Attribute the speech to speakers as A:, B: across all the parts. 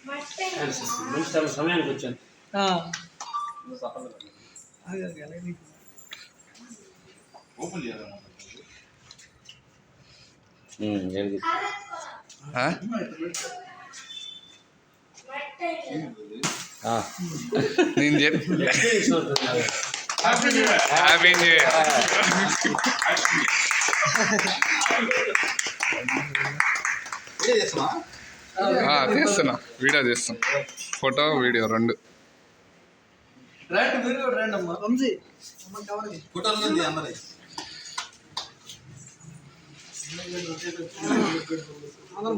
A: మంచి సమయానికి వచ్చాను.
B: నేను హ్యాపీ న్యూ ఇయర్. తీస్తున్నా, వీడియో తీస్తున్నా, ఫోటో వీడియో రెండు.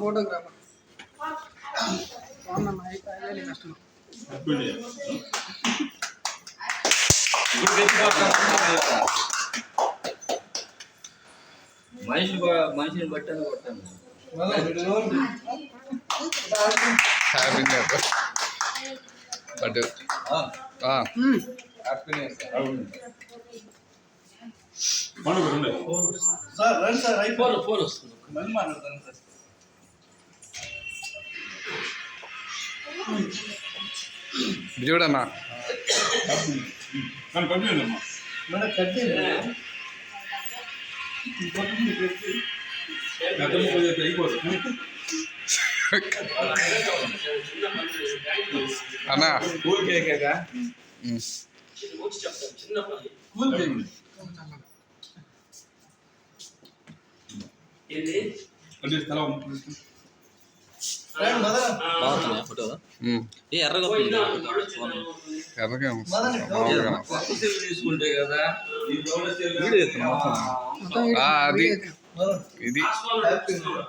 C: ఫోటోగ్రాఫర్
A: మనిషిని బట్టాను కొట్టాను.
B: Happy new year but
C: sir రండి సార్, అయిపోయి
A: ఫోన్ వస్తుంది.
C: మళ్ళీ మాట్లాడతాను సార్.
B: చూడన్నా
C: మేడం కట్టి
B: అన్నా
A: తీసుకుంటే కదా
B: అది ఇది
C: జరుగుతుంది.